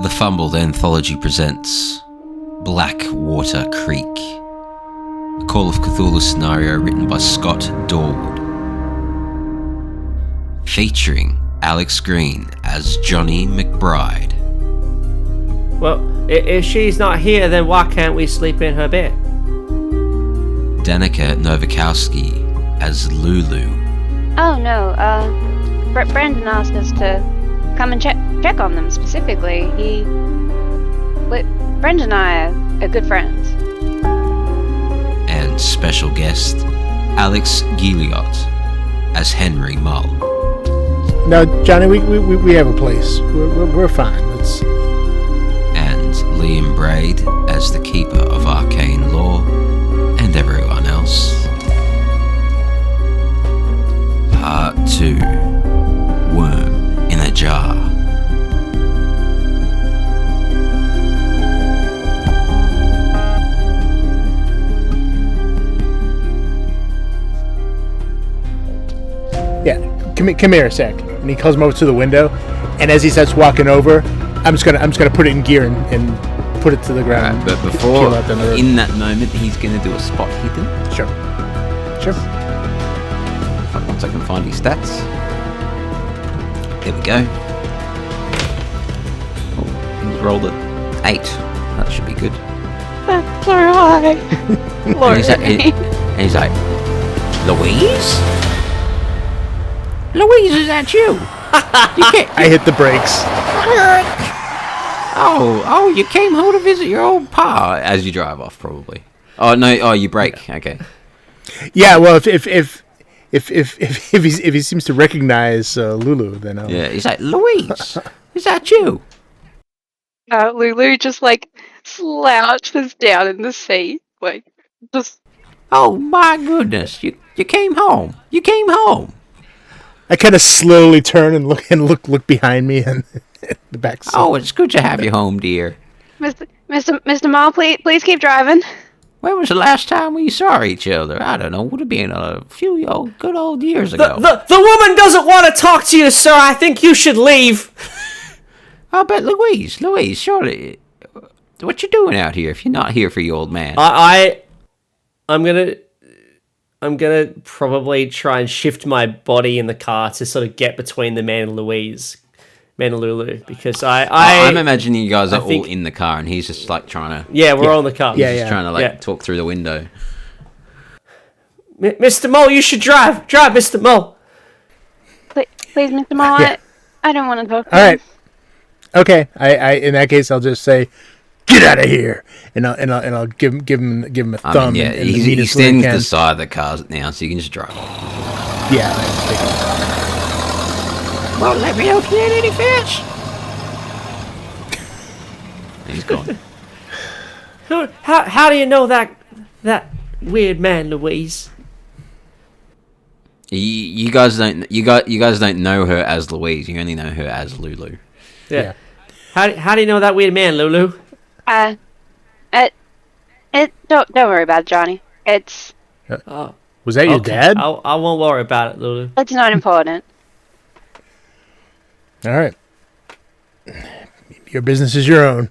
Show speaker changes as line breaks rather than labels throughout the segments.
The Fumbled Anthology presents Blackwater Creek, a Call of Cthulhu scenario written by Scott Dorward, featuring Alex Green as Johnny McBride.
Well, if she's not here, then why can't we sleep in her bed?
Danica Nowakowski as Lulu.
Oh no, Brendan asked us to come and check on them specifically. Brendan and I are good friends.
And special guest Alex Guillotte as Henry Mull.
No, Johnny, we have a place. We're fine.
And Liam Braid as the Keeper of Arcane Lore, and everyone else. Part 2. Worm in a Jar.
Yeah, come here a sec. And he calls him over to the window, and as he starts walking over, I'm just gonna put it in gear and put it to the ground.
But before, in that moment, he's gonna do a spot hidden.
Sure.
Once I can find his stats. There we go. Oh, he's rolled at 8. That should be good.
That's alright.
And he's like, Louise? Louise, is that you?
I hit the brakes.
Oh, you came home to visit your old pa as you drive off, probably. Oh no, you brake. Okay.
Yeah, well, if he seems to recognize Lulu, then I'll...
Yeah, he's like, Louise, is that you?
Lulu just slouches down in the seat, just.
Oh my goodness, you came home. You came home.
I kind of slowly turn and look behind me and the back seat.
Oh, it's good to have you home, dear.
Mr. Mull, please keep driving.
When was the last time we saw each other? I don't know. Would have been a few good old years ago.
The woman doesn't want to talk to you, sir. I think you should leave.
Oh, but Louise, surely, what you doing out here if you're not here for your old man?
I'm gonna probably try and shift my body in the car to sort of get between the man and Lulu, because
I'm imagining you guys are all in the car and he's just trying to.
Yeah, we're all in the car.
He's just trying to talk through the window.
Mr. Mull, you should drive, Mr. Mull.
Please, Mr. Mull, yeah. I don't want to talk to
you. All
right.
Okay. I in that case I'll just say, get out of here, and I'll give him a thumb.
Yeah, he's standing to the side of the car now, so you can just drive.
Yeah.
Well, let me know if you need any fish. He's gone.
How do you know that weird man, Louise?
You guys don't know her as Louise. You only know her as Lulu.
Yeah. How do you know that weird man, Lulu?
Don't worry about it, Johnny. It's.
Was that your dad?
I won't worry about it, Lulu.
It's not important.
All right. Your business is your own,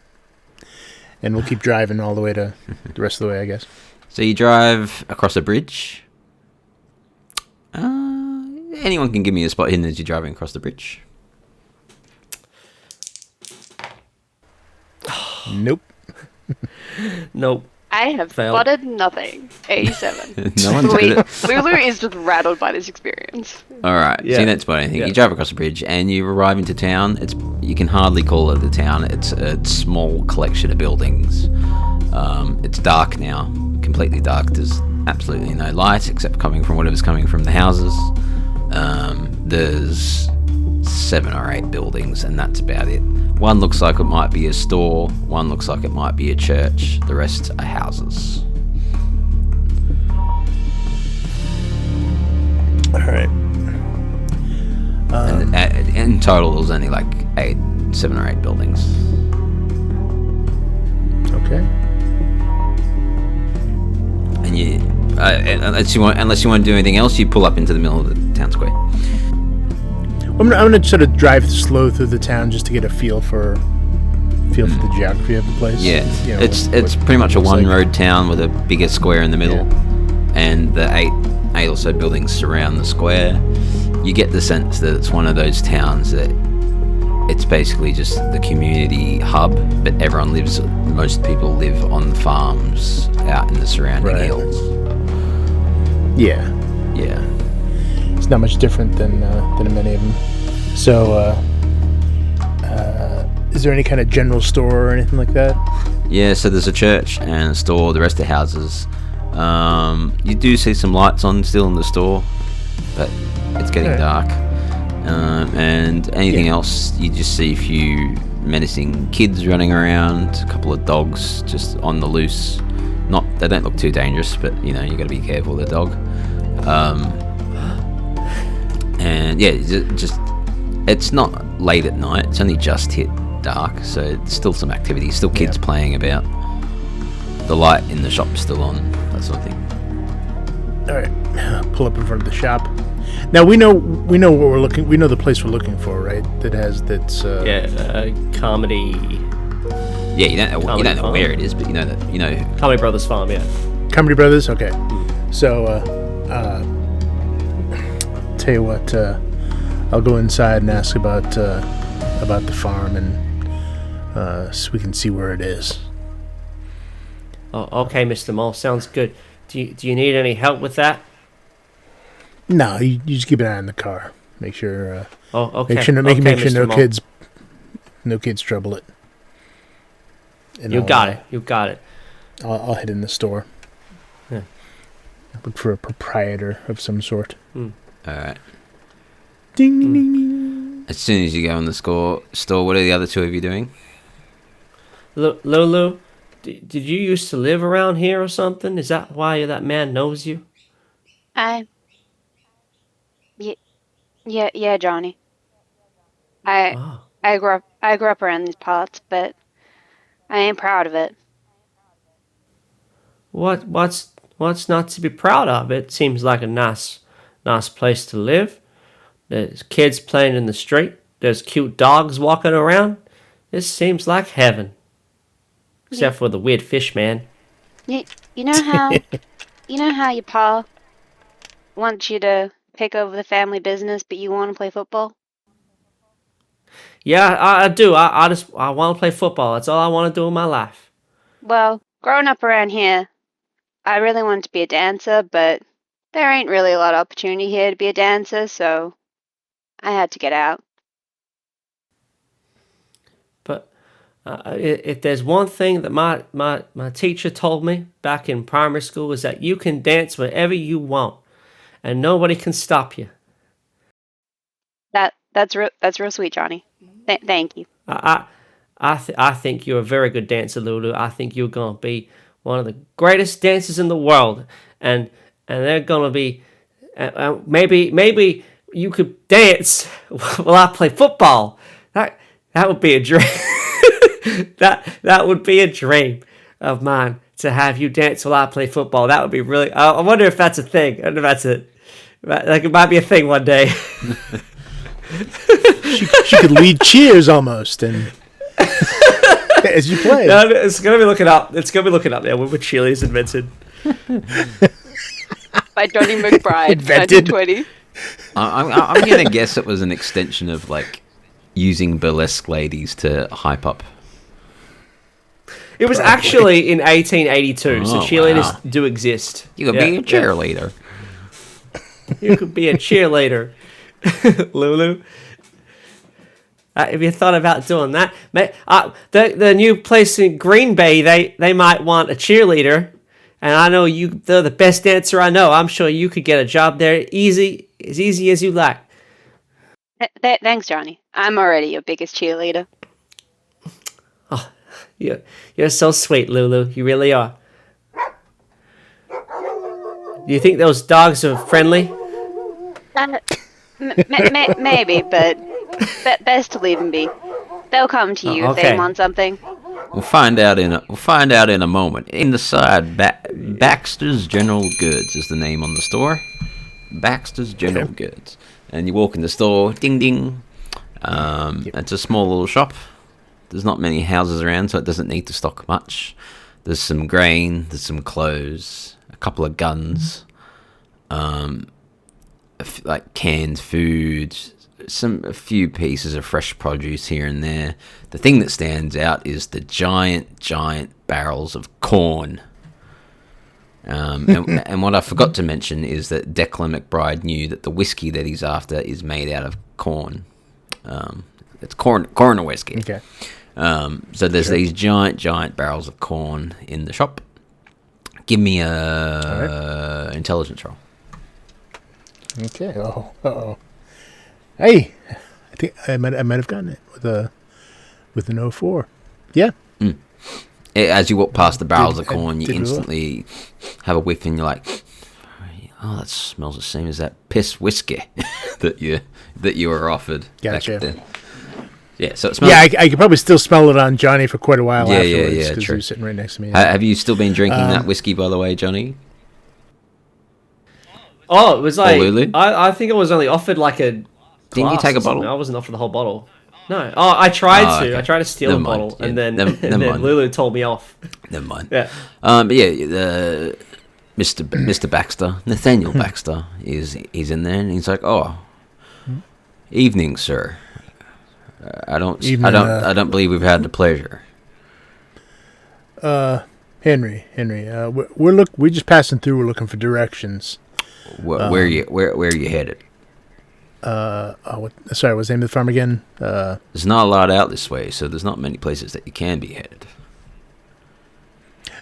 and we'll keep driving all the way to the rest of the way, I guess.
So you drive across a bridge. Anyone can give me a spot hidden as you're driving across the bridge.
Nope.
Nope.
I have spotted nothing. 87.
No one did it.
Lulu is just rattled by this experience.
All right. Yeah. So you don't spot anything. Yeah. You drive across the bridge and you arrive into town. You can hardly call it a town. It's a small collection of buildings. It's dark now, completely dark. There's absolutely no light except coming from whatever's coming from the houses. There's 7 or 8 buildings, and that's about it. One looks like it might be a store, one looks like it might be a church, the rest are houses.
Alright.
And in total there's only 7 or 8 buildings.
Okay.
And you, unless you want to do anything else, you pull up into the middle of the town square.
I'm gonna sort of drive slow through the town just to get a feel for feel for the geography of the place.
Yeah, it's pretty much a one-road town with a bigger square in the middle, and the eight or so buildings surround the square. You get the sense that it's one of those towns that it's basically just the community hub, but most people live on farms out in the surrounding hills.
Yeah. It's not much different than many of them. So, is there any kind of general store or anything like that?
Yeah, so there's a church and a store, the rest are houses. You do see some lights on still in the store, but it's getting dark. And anything else, you just see a few menacing kids running around, a couple of dogs just on the loose. They don't look too dangerous, but you got to be careful with the dog. And yeah, just it's not late at night. It's only just hit dark, so it's still some activity. Still kids playing about. The light in the shop's still on, that sort of thing.
All right, pull up in front of the shop. Now we know what we're looking. We know the place we're looking for, right?
Comedy.
Yeah, you don't know where it is, but you know
Comedy Brothers Farm. Yeah.
Comedy Brothers. Okay. So, tell you what, I'll go inside and ask about the farm, and so we can see where it is.
Oh, okay, Mr. Mull. Sounds good. Do you need any help with that?
No, you just keep an eye on the car. Make sure.
Okay.
Make sure
Mr. Mull.
no kids trouble it. And
You got it.
I'll head in the store.
Yeah.
Look for a proprietor of some sort.
All right.
Ding ding ding ding.
As soon as you go in the store, what are the other two of you doing?
Lulu, did you used to live around here or something? Is that why that man knows you?
Yeah, Johnny. I grew up around these parts, but I ain't proud of it.
What's not to be proud of? It seems like a nice place to live. There's kids playing in the street. There's cute dogs walking around. This seems like heaven. Except for the weird fish man.
You know how your pa wants you to pick over the family business, but you want to play football?
Yeah, I do. I want to play football. That's all I want to do in my life.
Well, growing up around here, I really wanted to be a dancer, but there ain't really a lot of opportunity here to be a dancer, so I had to get out.
But if there's one thing that my teacher told me back in primary school is that you can dance wherever you want, and nobody can stop you.
That's real sweet, Johnny. Thank you.
I think you're a very good dancer, Lulu. I think you're gonna be one of the greatest dancers in the world, and they're gonna be maybe you could dance while I play football. That would be a dream. that would be a dream of mine, to have you dance while I play football. That would be really. I wonder if that's a thing. I wonder if that's it. Like, it might be a thing one day.
she could lead cheers almost, and as you play.
No, it's gonna be looking up. It's gonna be looking up there when cheerleaders invented.
By Johnny McBride,
Invented.
1920.
I'm gonna guess it was an extension of like using burlesque ladies to hype up.
It was actually in 1882, so cheerleaders do exist.
You could be a cheerleader.
You could be a cheerleader, Lulu. Have you thought about doing that? The new place in Green Bay, they might want a cheerleader, and I know they're the best dancer I know. I'm sure you could get a job there as easy as you like.
Thanks, Johnny. I'm already your biggest cheerleader.
Oh, you're so sweet, Lulu. You really are. Do you think those dogs are friendly?
Maybe, but best to leave them be. They'll come to you if they want something.
We'll find out in a moment. In the side, Baxter's General Goods is the name on the store. Baxter's General Goods, and you walk in the store. Ding ding. It's a small little shop. there's not many houses around, so it doesn't need to stock much. There's some grain, there's some clothes, a couple of guns, like canned food, a few pieces of fresh produce here and there. The thing that stands out is the giant barrels of corn. And what I forgot to mention is that Declan McBride knew that the whiskey that he's after is made out of corn. It's corn whiskey.
Okay.
So there's these giant barrels of corn in the shop. Give me a intelligence roll.
Okay. Uh-oh. Hey, I think I might have gotten it with an 04. Yeah.
As you walk past the barrels of corn, you instantly have a whiff, and you're like, "Oh, that smells the same as that piss whiskey that you were offered."
Gotcha.
Back then. Yeah, so it smells.
Yeah, I could probably still smell it on Johnny for quite a while afterwards.
Yeah,
because
true.
he was sitting right next to me.
Have you still been drinking that whiskey, by the way, Johnny?
Oh, it was like
Lulu?
I think I was only offered like a.
Didn't you take a bottle?
I wasn't offered the whole bottle. No. Oh, I tried to.
Okay.
I tried to steal
Never
a
mind.
bottle,
Yeah,
and then
never mind.
Lulu told me off.
Never mind.
Yeah.
But yeah, Mr. Baxter, Nathaniel Baxter, he's in there, and he's like, "Oh, evening, sir. I don't believe we've had the pleasure."
Henry, we're just passing through. We're looking for directions.
Where are you headed?
Sorry, what's the name of the farm again?
There's not a lot out this way, so there's not many places that you can be headed.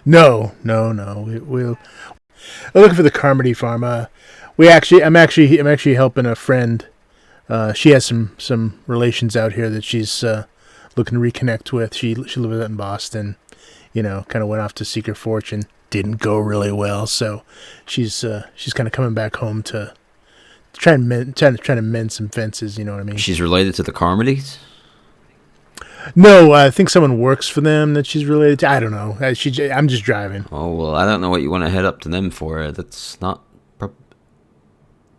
No. We're looking for the Carmody farm. I'm actually helping a friend. She has some relations out here that she's looking to reconnect with. She lives out in Boston. Kind of went off to seek her fortune. Didn't go really well, so she's kind of coming back home to try to mend some fences. You know what I mean?
She's related to the Carmodys?
No, I think someone works for them that she's related to. I don't know. I'm just driving.
Oh, well, I don't know what you want to head up to them for. That's not...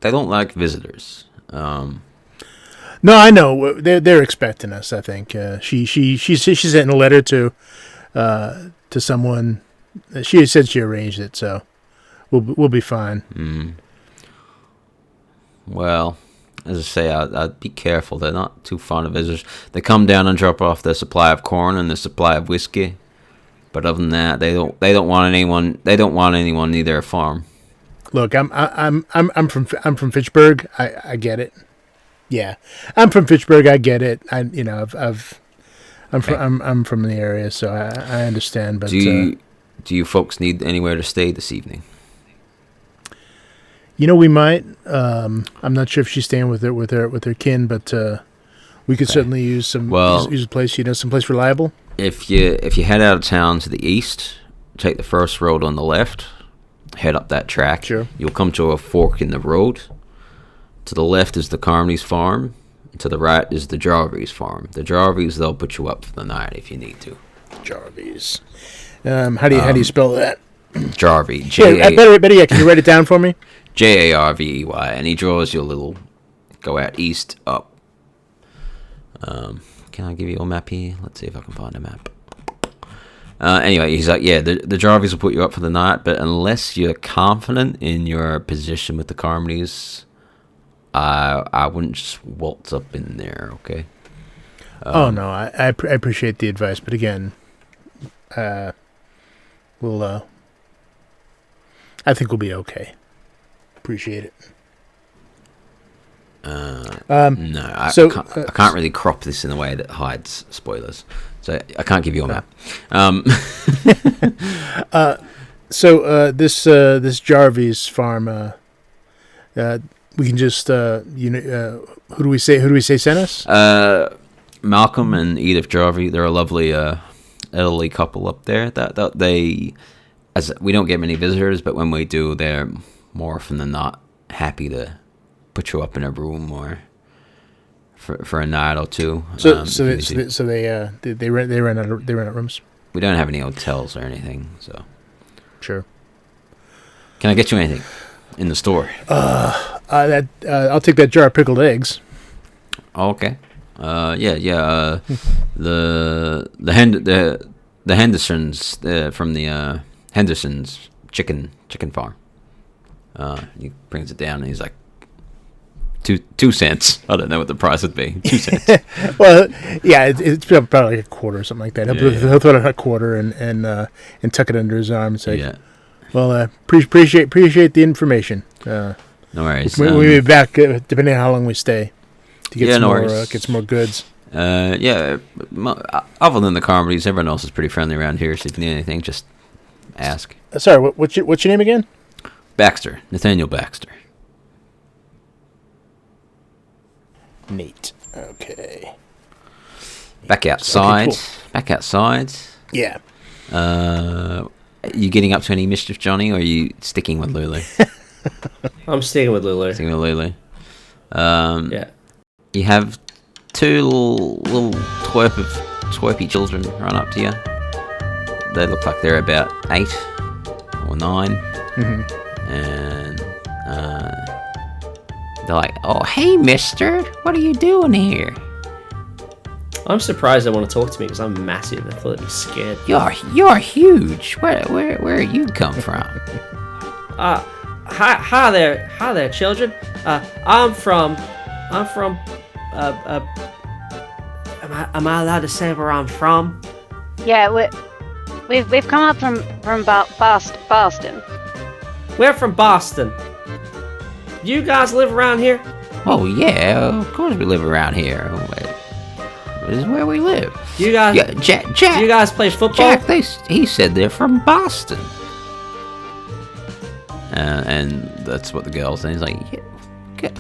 They don't like visitors.
No, I know. They're expecting us, I think. She sent a letter to someone. She said she arranged it, so we'll be fine.
Well, as I say, I'd be careful. They're not too fond of visitors. They come down and drop off their supply of corn and their supply of whiskey, but other than that, they don't want anyone. They don't want anyone near their farm.
Look, I'm from Fitchburg. I get it. Yeah, I'm from Fitchburg. I get it. I'm from the area, so I understand. But
do you folks need anywhere to stay this evening?
We might. I'm not sure if she's staying with her kin, but we could certainly use use a place. Someplace reliable.
If you head out of town to the east, take the first road on the left, head up that track.
Sure.
You'll come to a fork in the road. To the left is the Carmodys farm. To the right is the Jarvis farm. The Jarvis, they'll put you up for the night if you need to.
Jarvis. How do you spell that?
Jarvey.
Better yet, can you write it down for me?
Jarvey, and he draws you a little. Go out east, up. Can I give you a map here? Let's see if I can find a map. Anyway, he's like, yeah, the Jarvis will put you up for the night, but unless you're confident in your position with the Carmodys, I wouldn't just waltz up in there, okay?
No, I appreciate the advice, but again, I think we'll be okay. Appreciate it.
No, I can't really crop this in a way that hides spoilers, so I can't give you a map.
This Jarvis farm, we can just who do we say sent us?
Malcolm and Edith Jarvey, they're a lovely elderly couple up there. That they, as we don't get many visitors, but when we do, they're more often than not happy to put you up in a room or for a night or two.
So they rent out rooms.
We don't have any hotels or anything, so
sure.
Can I get you anything in the store?
I'll take that jar of pickled eggs.
Okay. The Hendersons from the Hendersons chicken farm. He brings it down and he's like, 2 cents. I don't know what the price would be. 2 cents.
Well, yeah, it's probably like a quarter or something like that. He'll throw out a quarter and tuck it under his arm and say,
Yeah.
"Well, appreciate the information.
No worries.
We'll be back depending on how long we stay to get some more goods."
Other than the comedies, everyone else is pretty friendly around here. So if you need anything, just ask.
Sorry, what's your name again?
Baxter, Nathaniel Baxter.
Neat. Okay.
Back outside.
Okay, cool.
Back outside.
Yeah.
Are you getting up to any mischief, Johnny, or are you sticking with Lulu?
I'm sticking with Lulu.
Sticking with Lulu.
Yeah.
You have 2 little twerpy children run up to you. They look like they're about 8 or 9.
Mm-hmm.
And they're like, "Oh, hey, mister, what are you doing here?"
I'm surprised they want to talk to me because I'm massive. I thought they'd be scared.
You're huge. Where you come from?
Hi there, children. I'm from. Am I allowed to say where I'm from?
Yeah, we've come up from Boston.
We're from Boston. You guys live around here?
Oh yeah, of course we live around here. This is where we live.
You guys?
Yeah, Jack.
Do you guys play football?
Jack, he said they're from Boston. And that's what the girl said. He's like, yeah,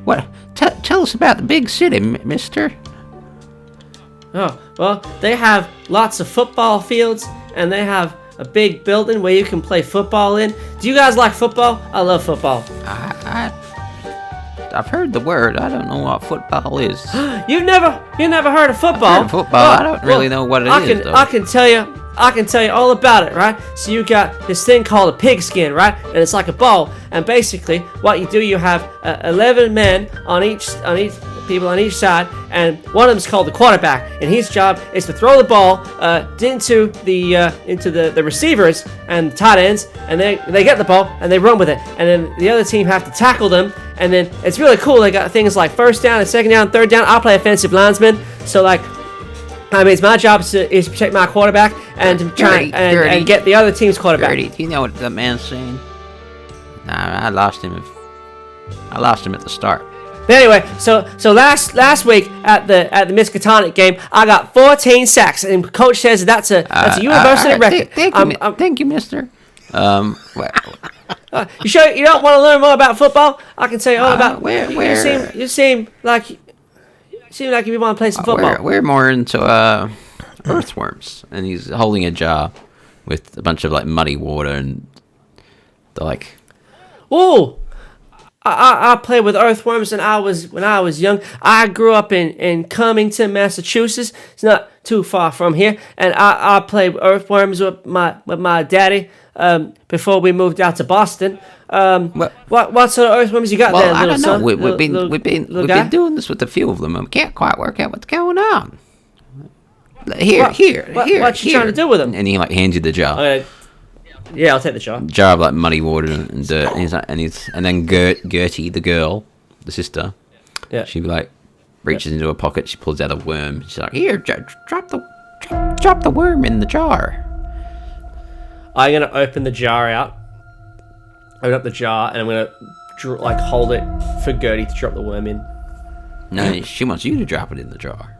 what? Tell us about the big city, mister.
Oh, well, they have lots of football fields, and they have a big building where you can play football in. Do you guys like football? I love football.
I've heard the word. I don't know what football is.
You never heard of football?
I've heard of football. I don't really know what it is, though.
I can tell you all about it, right? So you got this thing called a pigskin, right? And it's like a ball. And basically, what you do, you have 11 men on each people on each side, and one of them's called the quarterback, and his job is to throw the ball into the receivers and the tight ends, and they get the ball and they run with it, and then the other team have to tackle them, and then it's really cool. They got things like first down and second down, third down. I play offensive lineman, so like, I mean, it's my job is to protect my quarterback and to try and get the other team's quarterback.
Gertie, do you know what that man's saying? Nah, I lost him at the start.
But anyway, so last week at the Miskatonic game, I got 14 sacks, and coach says that's a university record.
Thank you, mister.
You sure you don't want to learn more about football? I can tell you all about. You seem like you want to play some football.
We're more into earthworms, and he's holding a jar with a bunch of like muddy water, and they're like,
"Ooh, I played with earthworms when I was young. I grew up in Cummington, Massachusetts. It's not too far from here, and I played earthworms with my daddy before we moved out to Boston. What sort of earthworms you got there, little
I don't
son?
know. We've been doing this with a few of them, and we can't quite work out what's going on. Here.
What you trying to do with them?
And he like hands you the jar.
Yeah, I'll take the jar.
Jar of like muddy water and dirt, and then Gertie, the girl, the sister.
Yeah.
She like reaches into her pocket. She pulls out a worm. She's like, "Here, drop the worm in the jar."
I'm gonna open the jar out. Open up the jar, and I'm gonna hold it for Gertie to drop the worm in.
No, she wants you to drop it in the jar.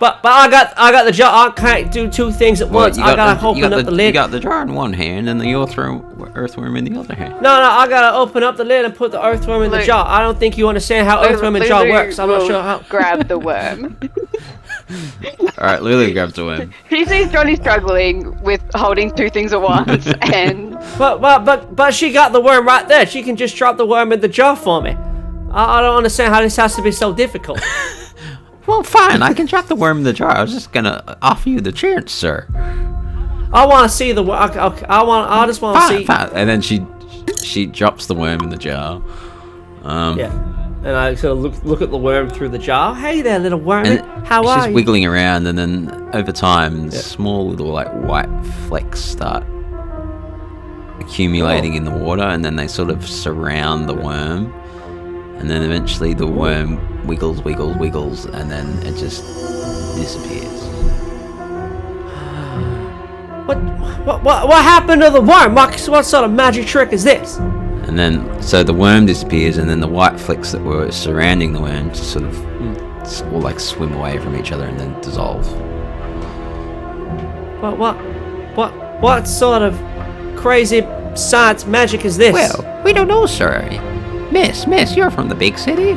But I got the jar. I can't do two things at once. I gotta open up the lid.
You got the jar in one hand and the earthworm in the other hand.
No, I gotta open up the lid and put the earthworm in the jar. I don't think you understand how earthworm and jar works. I'm not sure how.
Grab the worm.
All right, Lulu grabs the worm.
He sees Johnny struggling with holding two things at once, and
but she got the worm right there. She can just drop the worm in the jar for me. I don't understand how this has to be so difficult.
Well, fine. I can drop the worm in the jar. I was just gonna offer you the chance, sir.
I want to see the worm. I just want to see.
Fine. And then she drops the worm in the jar.
Yeah. And I sort of look at the worm through the jar. Hey there, little worm. How
it's
are
just
you?
wiggling around, and then over time, small little like white flecks start accumulating in the water, and then they sort of surround the worm, and then eventually the worm wiggles, and then it just disappears.
What happened to the worm? What sort of magic trick is this?
And then, so the worm disappears, and then the white flecks that were surrounding the worm just sort of all like swim away from each other and then dissolve.
What sort of crazy science magic is this?
Well, we don't know, sir. Miss, you're from the big city.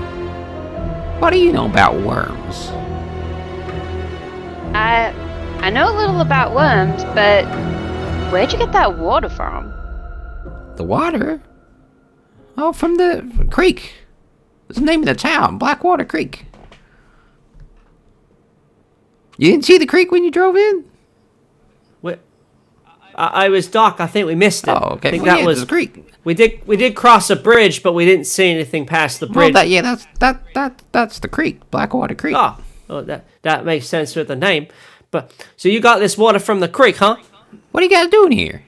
What do you know about worms?
I know a little about worms, but where'd you get that water from?
The water? Oh, from the creek. That's the name of the town, Blackwater Creek. You didn't see the creek when you drove in?
I was Doc. I think we missed it.
Oh, okay.
I think
Well,
that was
the creek.
We did cross a bridge, but we didn't see anything past the bridge.
Well, that's the creek, Blackwater Creek.
Oh, that makes sense with the name. But so you got this water from the creek, huh?
What are you guys doing here?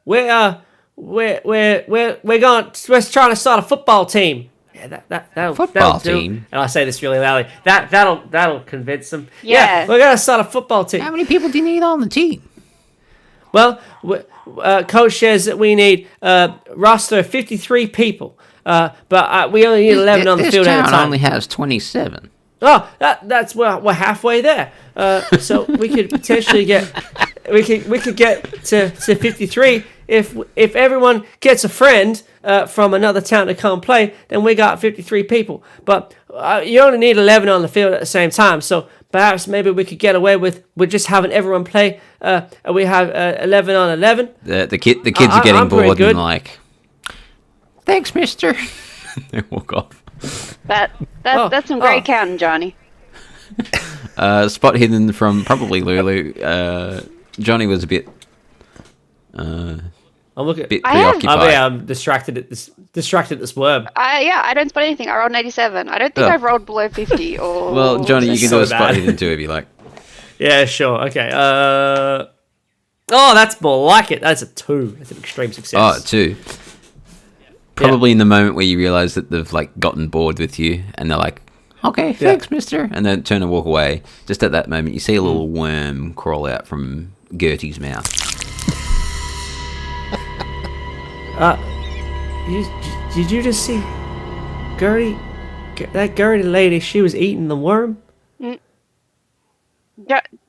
We're trying to start a football team. Yeah, that'll do.
Team?
And I say this really loudly. That'll convince them.
Yeah.
We're gonna start a football team.
How many people do you need on the team?
Well, coach says that we need roster of 53 people, but we only need 11 on the field at a
This
time.
town only has 27.
Oh, that's we're halfway there. So we could potentially get we could get to 53 if everyone gets a friend from another town to come play. Then we got 53 people. But you only need 11 on the field at the same time. So perhaps maybe we could get away with just having everyone play. We have 11 on 11.
The kids are getting
I'm pretty
bored
good.
and like, thanks, mister. They walk off.
That's some great counting, Johnny.
Spot hidden from probably Lulu. Johnny was a bit
I'm looking.
preoccupied.
I'm distracted at this worm.
I don't spot anything. I rolled an 87. I don't think I've rolled below 50 or...
Well, Johnny, you can do a spot
bad.
hidden too if you like.
Yeah, sure. Okay. Oh, that's more like it. That's a 2. That's an extreme success.
Oh, 2. Probably in the moment where you realise that they've like gotten bored with you and they're like, okay, thanks, mister, and then turn and walk away. Just at that moment, you see a little worm crawl out from Gertie's mouth.
Did you just see Gertie? That Gertie lady, she was eating the worm? Did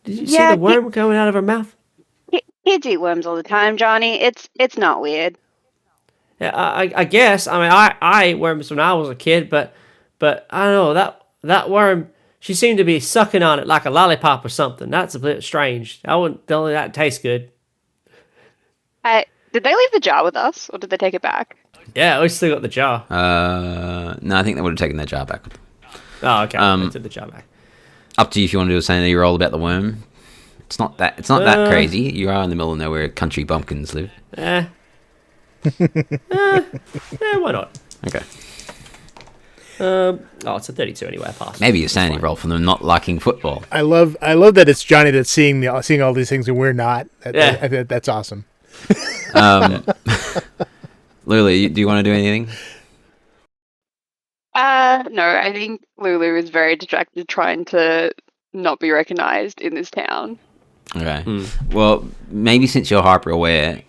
you see the worm coming out of her mouth?
Kids eat worms all the time, Johnny. It's not weird.
Yeah, I guess. I mean, I ate worms when I was a kid, but I don't know, that worm, she seemed to be sucking on it like a lollipop or something. That's a bit strange. I wouldn't tell you that tastes good.
Did they leave the jar with us, or did they take it back?
Yeah, we still got the jar.
No, I think they would have taken their jar back.
Oh, okay. They took the jar back.
Up to you if you want to do a sanity roll about the worm. It's not that crazy. You are in the middle of nowhere. Country bumpkins live.
Yeah, why not?
Okay.
It's a 32 anyway. I passed.
Maybe a sanity roll from them not liking football.
I love that it's Johnny that's seeing all these things and we're not. That's awesome.
Lulu, do you want to do anything?
No, I think Lulu is very distracted trying to not be recognized in this town.
Okay. Well, maybe since you're hyper aware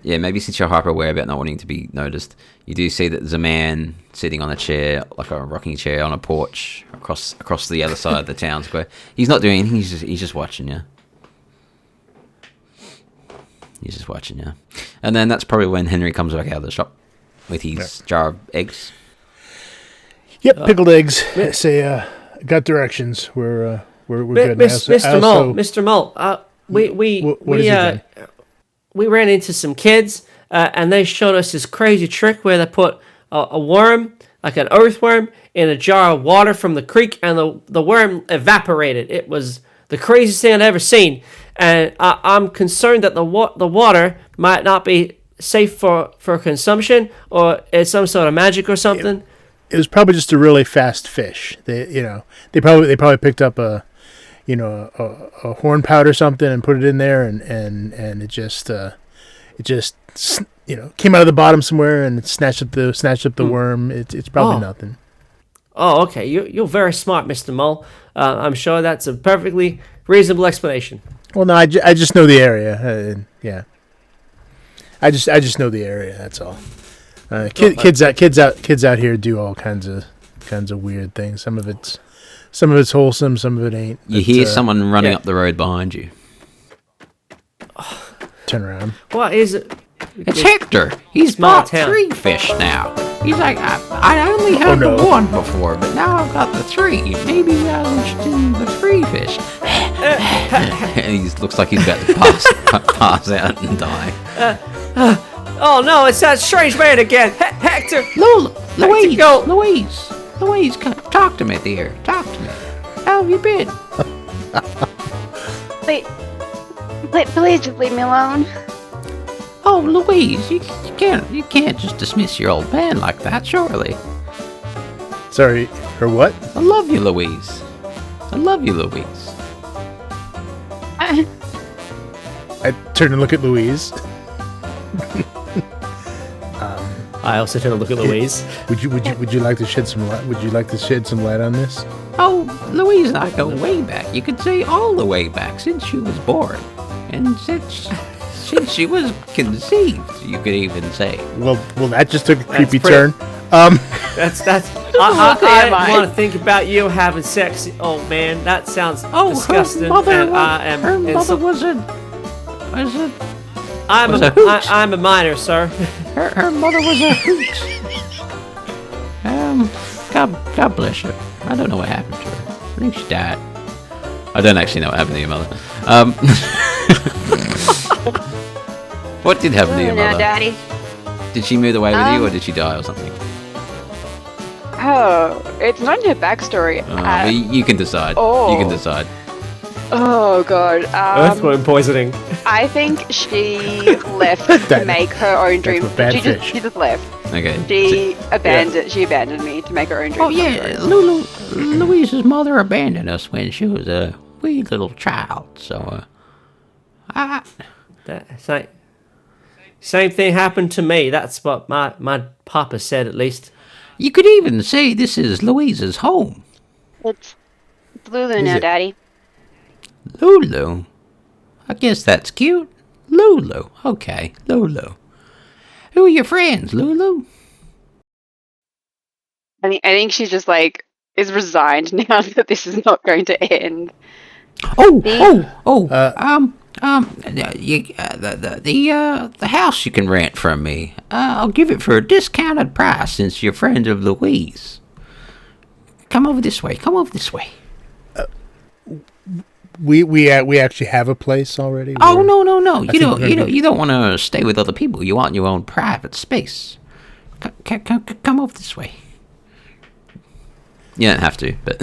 about not wanting to be noticed, you do see that there's a man sitting on a chair, like a rocking chair on a porch across the other side of the town square. He's not doing anything, he's just watching you. He's just watching you. And then that's probably when Henry comes back out of the shop with his jar of eggs.
Yep, pickled eggs. Say, got directions. We're good.
Mr. Mull, we ran into some kids, and they showed us this crazy trick where they put a worm, like an earthworm, in a jar of water from the creek, and the worm evaporated. It was the craziest thing I'd ever seen, and I'm concerned that the water might not be safe for consumption, or it's some sort of magic or something.
it was probably just a really fast fish. They probably picked up a horn pout or something and put it in there, and it just came out of the bottom somewhere and it snatched up the worm. It's probably nothing.
Oh, okay. You're very smart, Mr. Mull. I'm sure that's a perfectly reasonable explanation.
Well, no, I just know the area. Yeah, I just know the area. That's all. Kids out here do all kinds of weird things. Some of it's wholesome, some of it ain't.
You hear someone running up the road behind you.
Turn around.
What is it?
It's Hector. He's
Small
bought
town.
3 fish now. He's like, I only had the 1 before, but now I've got the 3. Maybe I'm interested in the 3 fish. And he looks like he's about to pass out and die.
Oh no, it's that strange man again. Hector!
Louise, talk to me, dear. Talk to me. How have you been?
Please just leave me alone.
Oh, Louise, you can't just dismiss your old man like that, surely.
Sorry, her what?
I love you, Louise.
I turn and look at Louise.
I also turn to look at Louise.
Would you like to shed some light? Would you like to shed some light on this?
Oh, Louise and I go way back. You could say all the way back since she was born. And since she was conceived, you could even say.
Well, that just took a creepy
pretty-
turn.
That's. I want to think about you having sex, old man. That sounds disgusting.
Her mother
I'm a minor, sir.
Her mother was a hoot. God bless her. I don't know what happened to her. I think she died. I don't actually know what happened to your mother. What did happen to your mother?
No, Daddy.
Did she move away with you, or did she die or something?
Oh, it's not in her backstory.
But you can decide.
Oh.
You can decide.
Oh god.
Earthworm poisoning.
I think she left to make her own dream. She just left.
Okay.
She abandoned me to make her own dream.
Oh yeah, Louise's mother abandoned us when she was a wee little child. So,
Same thing happened to me. That's what my papa said, at least.
you could even say this is Louise's home.
It's Lulu now, Daddy.
Lulu? I guess that's cute. Lulu. Okay, Lulu. Who are your friends, Lulu?
I think she's just is resigned now that this is not going to end.
The house you can rent from me. I'll give it for a discounted price since you're friend of Louise. Come over this way.
We actually have a place already.
Oh no! You don't want to stay with other people. You want your own private space. Come over this way. You don't have to, but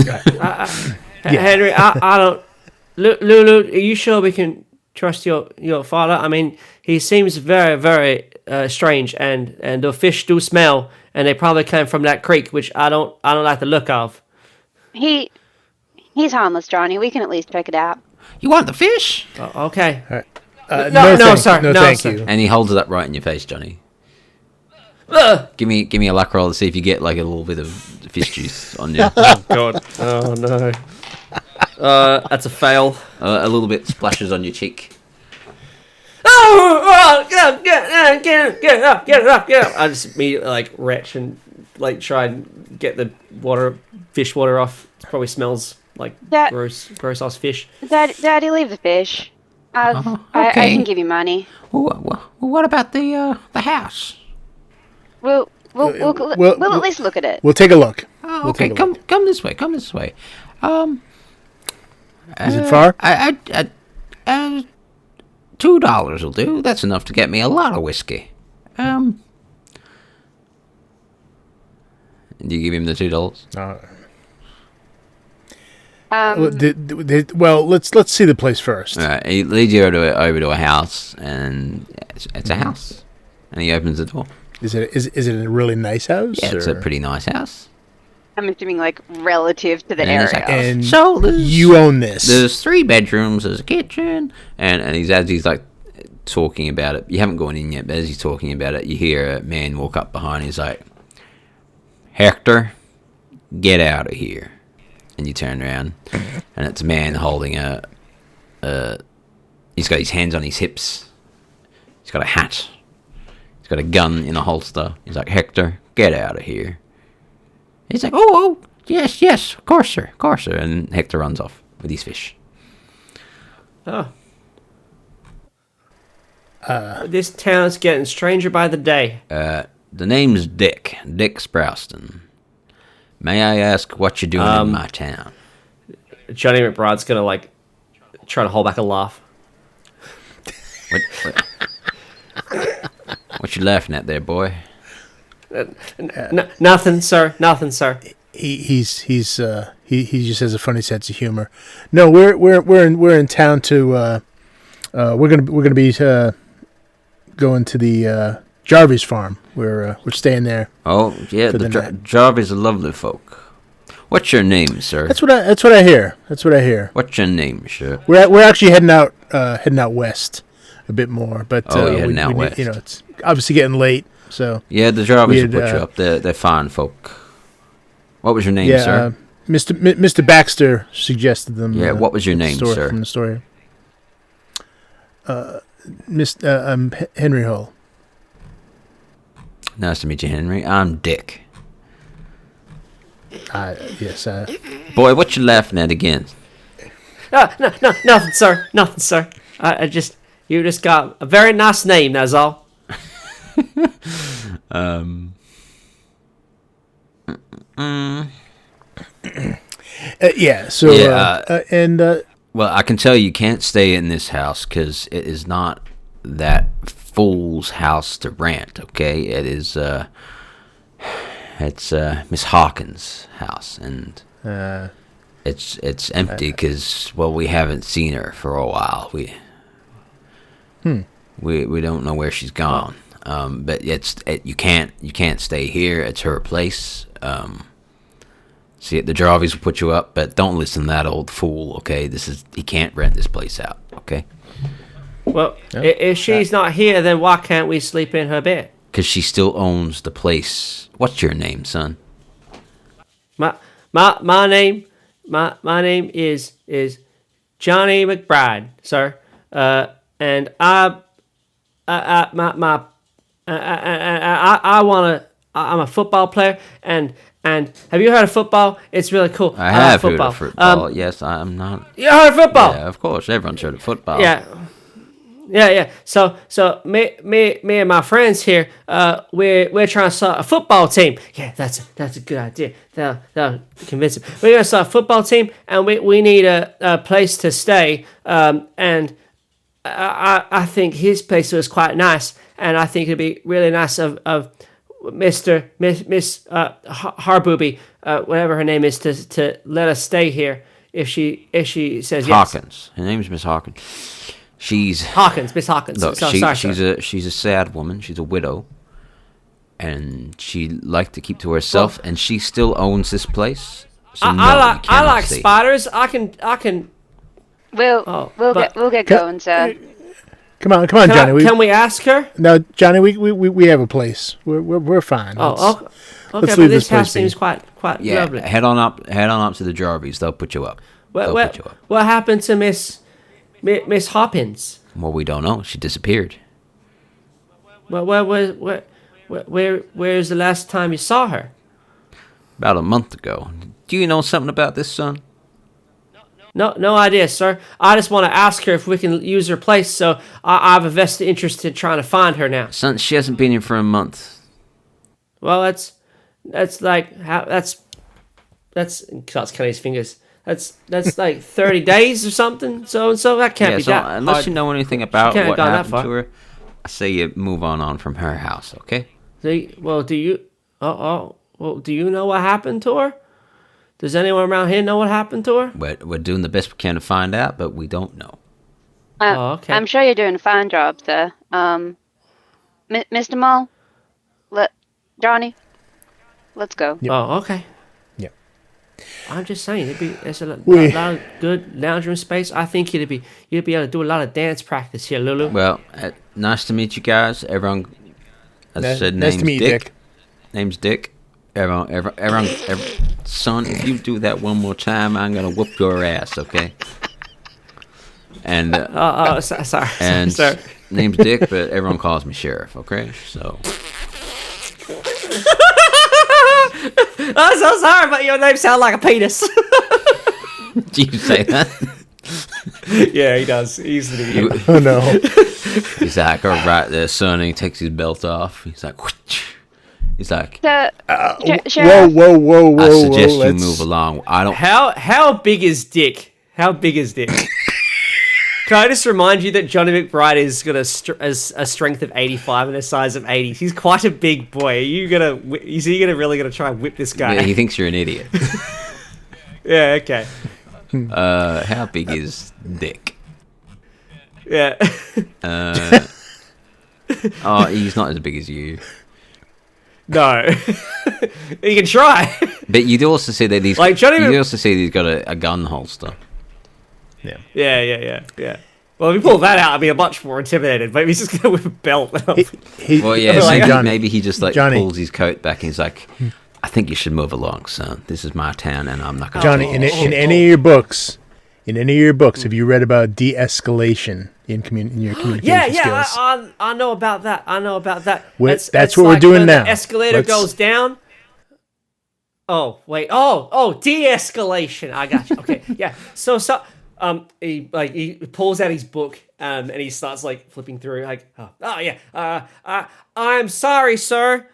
Henry, I don't. Lulu, are you sure we can trust your father? I mean, he seems very, very strange, and the fish do smell, and they probably came from that creek, which I don't like the look of.
He's harmless, Johnny. We can at least check it out.
You want the fish?
Okay.
No,
sir.
No, thank you.
And he holds it up right in your face, Johnny. Give me a luck roll to see if you get like a little bit of fish juice on you.
Oh God! Oh no! That's a fail.
A little bit splashes on your cheek.
Get up! I just immediately retch and try and get the fish water off. It probably smells like gross ass fish.
Daddy, leave the fish.
Okay.
I can give you money.
Well, what about the house?
We'll at least look at it.
We'll take a look.
Oh, okay, come this way.
Is it far?
$2 will do. That's enough to get me a lot of whiskey. Do you give him the $2?
Well, let's see the place first.
All right, he leads you over to a house, and it's a house, and he opens the door.
Is it a really nice house?
Yeah, it's a pretty nice house.
I'm assuming like relative to the
And it's
area.
like,
And
so
you own this.
There's 3 bedrooms, there's a kitchen, and as he's like talking about it, you haven't gone in yet, but as he's talking about it, you hear a man walk up behind. He's like, Hector, get out of here. And you turn around, and it's a man holding he's got his hands on his hips. He's got a hat. He's got a gun in a holster. He's like, Hector, get out of here. He's like, oh, yes, of course, sir. And Hector runs off with his fish.
Oh. This town's getting stranger by the day.
The name's Dick Sprouston. May I ask what you're doing in my town?
Johnny McBride's gonna like try to hold back a laugh.
What you laughing at there, boy?
Nothing, sir.
He just has a funny sense of humor. No, we're in town to we're gonna be going to the Jarvis farm. We're staying there.
Oh yeah, Jarvis are lovely folk. What's your name, sir?
That's what I hear.
What's your name, sir?
We're actually heading out west a bit more, but
you're heading out west.
It's obviously getting late, so
yeah, the Jarvis will put you up. They're fine folk. What was your name, sir?
Mr. Baxter suggested them.
Yeah, what was your name, sir?
From the story. I'm Henry Hull.
Nice to meet you, Henry. I'm Dick.
Yes.
Boy, what you laughing at again?
No, nothing, sir. You just got a very nice name. That's all.
Yeah. So
well, I can tell you can't stay in this house because it is not that fool's house to rent. Okay, it is. It's Miss Hawkins' house, and it's empty because we haven't seen her for a while. We don't know where she's gone. But you can't stay here. It's her place. See, the Jarvis will put you up, but don't listen to that old fool. Okay, he can't rent this place out. Okay.
Well, if she's not here, then why can't we sleep in her bed?
Because she still owns the place. What's your name, son?
My name is Johnny McBride, sir. And I'm a football player, and have you heard of football? It's really cool.
I have heard of football. Yes, I'm not.
You heard of football?
Yeah, of course. Everyone's heard of football.
Yeah. So me and my friends here, we're trying to start a football team. Yeah, that's a good idea. That'll convince them. We're gonna start a football team, and we need a place to stay. And I think his place was quite nice, and I think it'd be really nice of Miss Harbooby, whatever her name is, to let us stay here if she says yes.
Hawkins. Her name's Miss Hawkins. She's
Miss Hawkins.
Look,
Sorry.
she's a sad woman. She's a widow, and she liked to keep to herself. And she still owns this place. So
I like spiders. I can.
We'll get going, sir.
Come on, Johnny.
Can we ask her?
No, Johnny. We have a place. We're fine.
Okay.
Let's
But
leave
this
this place
house seems quite lovely.
Head on up to the Jarvis. They'll put you up.
What happened to Miss Hopkins?
Well, we don't know. She disappeared.
Where's the last time you saw her?
About a month ago. Do you know something about this, son?
No idea, sir. I just want to ask her if we can use her place, so I have a vested interest in trying to find her now.
Son, she hasn't been here for a month.
Well, that's Scott's cutting his fingers. That's like 30 days or something. So that can't be that.
Unless
hard.
you know anything about
Can't
what
have gone that
happened
far.
to her, I say you move on from her house, okay?
Do you know what happened to her? Does anyone around here know what happened to her?
We're doing the best we can to find out, but we don't know.
Okay.
I'm sure you're doing a fine job, sir. Mr. Mull, Johnny, let's go.
Yep.
Oh, okay.
Yep.
I'm just saying, there's a lot of good lounge room space. I think you'd be able to do a lot of dance practice here, Lulu.
Well, nice to meet you guys. Everyone, as I said,
nice
name's
to meet you,
Dick. Name's Dick. Everyone, son, if you do that one more time, I'm gonna whoop your ass, okay? And
sorry.
Name's Dick, but everyone calls me Sheriff, okay? So.
I'm so sorry, but your name sounds like a penis.
Do you say that?
Yeah, he does. Easily.
Oh no.
He's like, all right there, son. And he takes his belt off. He's like, whoosh. He's like,
Whoa!
I suggest you move along. I don't.
How big is Dick? How big is Dick? Can I just remind you that Johnny McBride is got a strength of 85 and a size of 80. He's quite a big boy. Is he really gonna try and whip this guy?
Yeah, he thinks you're an idiot.
Yeah. Okay.
How big is Dick?
Yeah.
Oh, he's not as big as you.
No. You can try.
But you'd also say that he's
like Johnny.
You also say that he's got a gun holster.
Yeah. Well, if we pull that out, I'd be much more intimidated. Maybe he's just going with a belt.
Maybe he just
Johnny.
pulls his coat back and he's like, I think you should move along, son. This is my town and I'm not going to
Johnny, in any of your books, have you read about de-escalation in your communication skills?
I know about that.
That's what we're doing now.
The escalator goes down. Oh, wait. Oh, de-escalation. I got you. Okay, yeah. So he pulls out his book and he starts like flipping through like, I'm sorry, sir.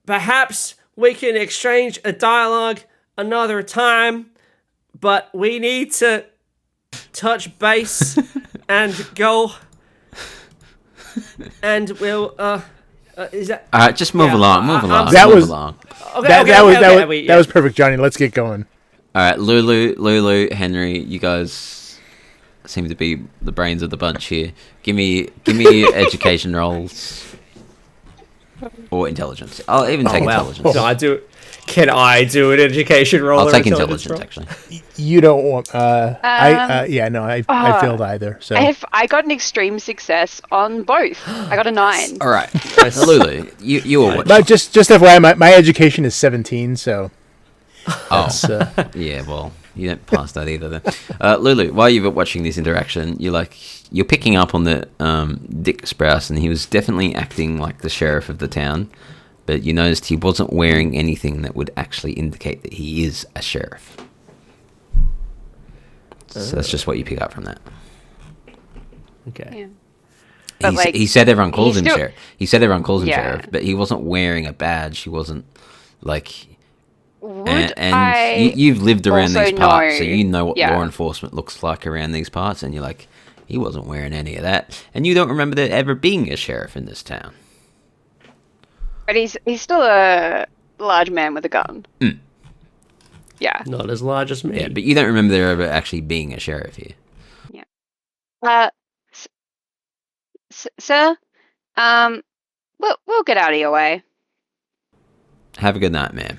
Perhaps we can exchange a dialogue another time, but we need to touch base and go. And we'll is that?
All right, just move along.
That
Okay,
was perfect, Johnny. Let's get going.
All right, Lulu, Henry, you guys seem to be the brains of the bunch here. Give me education rolls or intelligence. I'll even take intelligence.
No, I do. Can I do an education roll?
I'll take intelligence actually.
You don't want. I failed either. So
I got an extreme success on both. I got a 9.
All right, Lulu, you were watching.
But just FYI, my education is 17. So.
Yeah, well, you don't pass that either then. Lulu, while you were watching this interaction, you're picking up on the Dick Sprouse, and he was definitely acting like the sheriff of the town, but you noticed he wasn't wearing anything that would actually indicate that he is a sheriff. So that's just what you pick up from that.
Okay.
Yeah.
He said everyone calls him sheriff. He said everyone calls him
Yeah.
sheriff, but he wasn't wearing a badge. He wasn't like... You've lived around these parts, so you know what law enforcement looks like around these parts, and you're like, he wasn't wearing any of that, and you don't remember there ever being a sheriff in this town.
But he's still a large man with a gun.
Mm.
Yeah.
Not as large as me.
Yeah, but you don't remember there ever actually being a sheriff here.
Yeah. Sir, we'll get out of your way.
Have a good night, ma'am.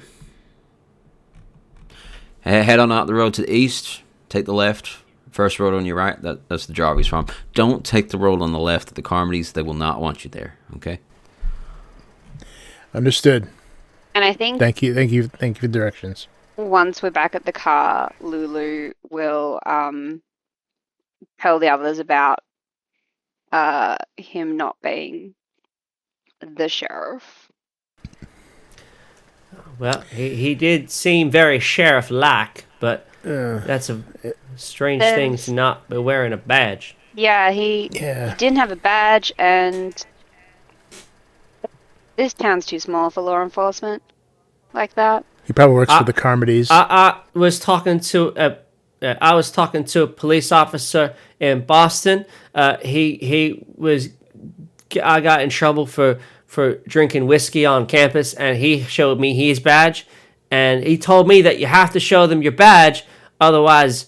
Head on out the road to the east. Take the left. First road on your right. That's the Jarvis farm. Don't take the road on the left at the Carmodys. They will not want you there. Okay.
Understood.
And I think.
Thank you for directions.
Once we're back at the car, Lulu will tell the others about him not being the sheriff.
Well, he did seem very sheriff-like, but that's a strange thing to not be wearing a badge.
Yeah, he didn't have a badge, and this town's too small for law enforcement like that.
He probably works for the Carmodys.
I was talking to a police officer in Boston. I got in trouble for drinking whiskey on campus, and he showed me his badge, and he told me that you have to show them your badge, otherwise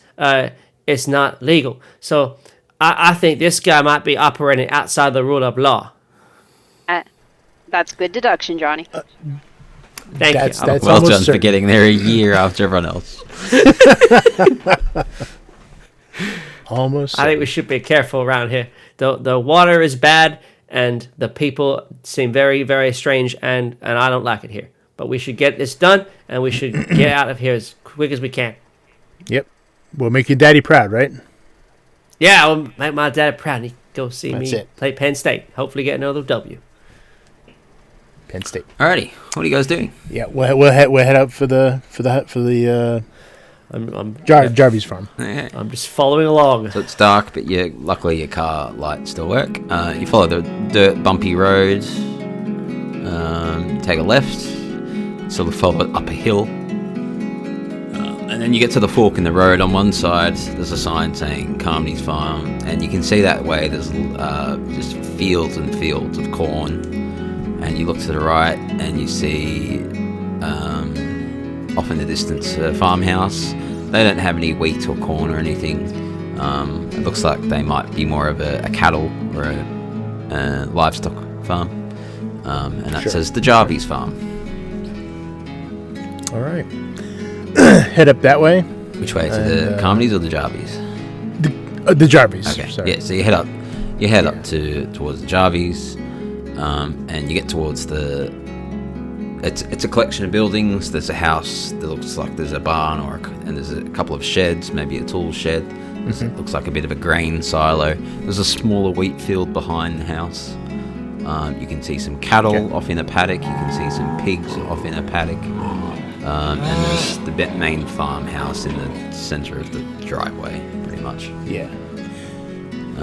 it's not legal. So I think this guy might be operating outside the rule of law.
That's good deduction, Johnny.
Thank you.
That's
Well
almost
done for
certain.
getting there a year after everyone else.
Almost.
I think we should be careful around here. The water is bad, and the people seem very, very strange, and I don't like it here. But we should get this done, and we should get out of here as quick as we can.
Yep. We'll make your daddy proud, right?
Yeah, I'll make my dad proud. He go see
That's
me
it.
play Penn State. Hopefully get another W.
Penn State.
Alrighty, what are you guys doing?
Yeah, we'll head out for the Jarvis farm.
Okay.
I'm just following along.
So it's dark, but luckily your car lights still work. You follow the dirt, bumpy road. Take a left. Sort of follow it up a hill. And then you get to the fork in the road. On one side, there's a sign saying Carmony's Farm. And you can see that way there's just fields and fields of corn. And you look to the right and you see off in the distance a farmhouse. They don't have any wheat or corn or anything. It looks like they might be more of a cattle or a livestock farm. And that
Sure.
says the Jarvis Farm.
All right. Head up that way.
Which way? To the Carmonies or the Jarvis?
The Jarvis.
Okay.
Sorry.
Yeah. So you head up. You head up towards the Jarvis, and you get towards the. It's a collection of buildings. There's a house that looks like there's a barn, and there's a couple of sheds, maybe a tool shed. It looks like a bit of a grain silo. There's a smaller wheat field behind the house. You can see some cattle off in a paddock. You can see some pigs off in a paddock. And there's the main farmhouse in the center of the driveway, pretty much.
Yeah.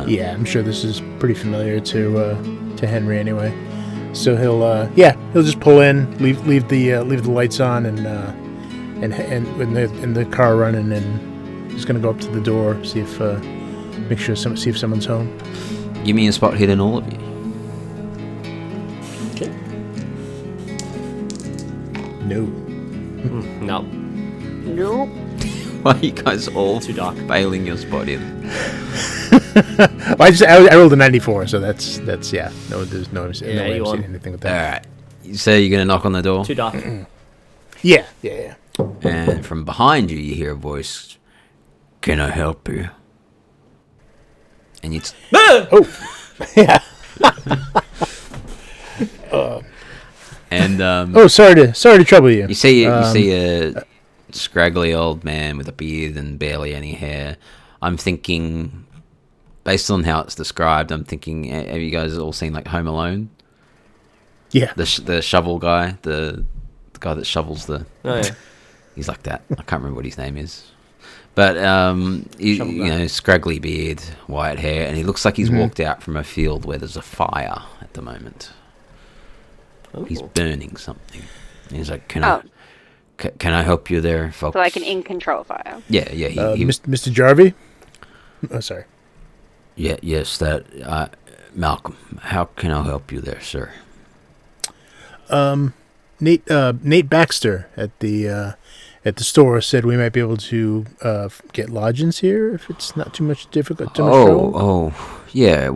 Yeah, I'm sure this is pretty familiar to Henry anyway. So he'll just pull in, leave the lights on, and the car running, and he's gonna go up to the door, see if someone's home.
Give me a spot hidden, all of you.
Okay. No.
No.
Nope.
Why are you guys all
Too dark.
failing your spot in?
Well, I rolled a 94, so that's yeah. No, there's no way
you
I've
won.
seen anything with
All
that.
right. So you're gonna knock on the door,
Too dark.
Yeah.
and from behind you, you hear a voice. Can I help you? And you.
Oh. Yeah.
And
Oh, sorry to trouble you.
you see a scraggly old man with a beard and barely any hair. I'm thinking, based on how it's described, have you guys all seen like Home Alone?
Yeah.
The shovel guy, the guy that shovels the.
Oh, yeah.
He's like that. I can't remember what his name is. But scraggly beard, white hair, and he looks like he's walked out from a field where there's a fire at the moment. He's burning something. And he's like, Can I help you there, folks?
So like an in control file.
Yeah. He
Mr. Jarvie? Oh, sorry.
Yeah, yes, that Malcolm. How can I help you there, sir?
Nate Baxter at the store said we might be able to get lodgings here if it's not too much difficult.
Yeah,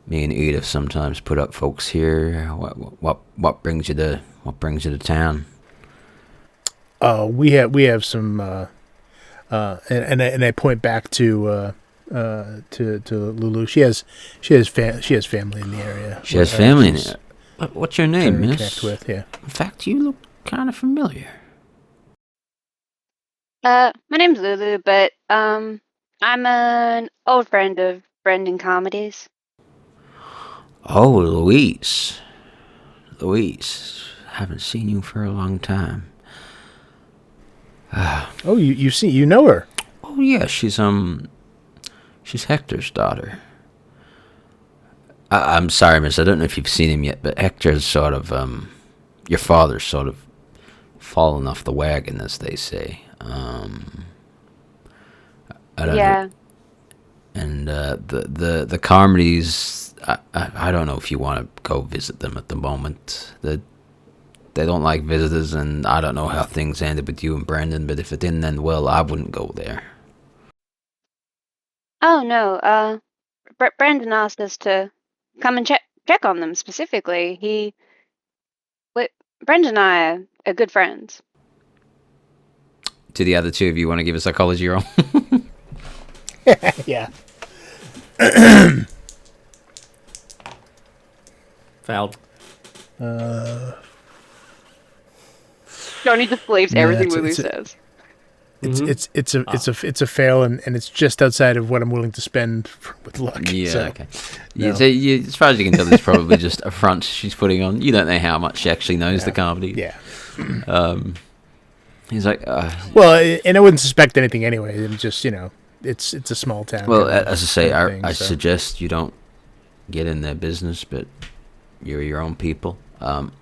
me and Edith sometimes put up folks here. What brings you to town?
We have some and I point back to Lulu. She has family in the area.
She has family in it. What's your name, miss?
Connect with, yeah.
In fact, you look kind of familiar.
My name's Lulu, but I'm an old friend of Brendan Comedy's.
Oh, Louise. Haven't seen you for a long time.
Oh, you know her.
Oh yeah, she's Hector's daughter. I'm sorry, miss. I don't know if you've seen him yet, but Hector's sort of your father's sort of fallen off the wagon, as they say. I don't know. And the Carmodys, I don't know if you want to go visit them at the moment. They don't like visitors, and I don't know how things ended with you and Brandon, but if it didn't end well, I wouldn't go there.
Oh no, Brandon asked us to come and check on them specifically. Brenda and I are good friends.
Do the other two of you want to give a psychology roll?
Yeah.
Failed.
Johnny just believes everything Lulu
it's a-
says.
It's a fail, and it's just outside of what I'm willing to spend with luck.
Yeah,
so,
okay.
no.
Yeah, so as far as you can tell, it's probably just a front she's putting on. You don't know how much she actually knows the comedy.
Yeah.
He's like,
Well, and I wouldn't suspect anything anyway. It's just it's a small town.
well,
kind of
as I say,
thing,
I
so.
suggest you don't get in their business, but you're your own people. Come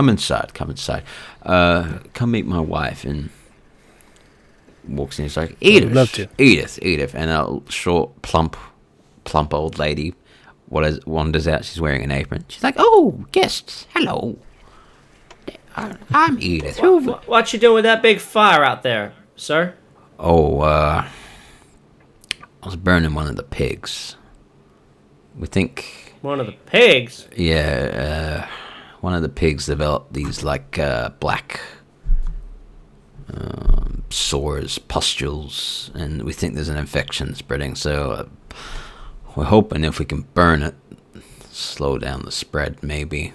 inside. Come inside. Come meet my wife. And walks in. He's like, Edith,
love to.
Edith, and a short, plump old lady wanders out. She's wearing an apron. She's like, oh, guests, hello. I'm Edith.
What you doing with that big fire out there, sir?
Oh, I was burning one of the pigs. We think,
One of the pigs?
yeah, one of the pigs developed these black sores, pustules, and we think there's an infection spreading. So we're hoping if we can burn it, slow down the spread, maybe.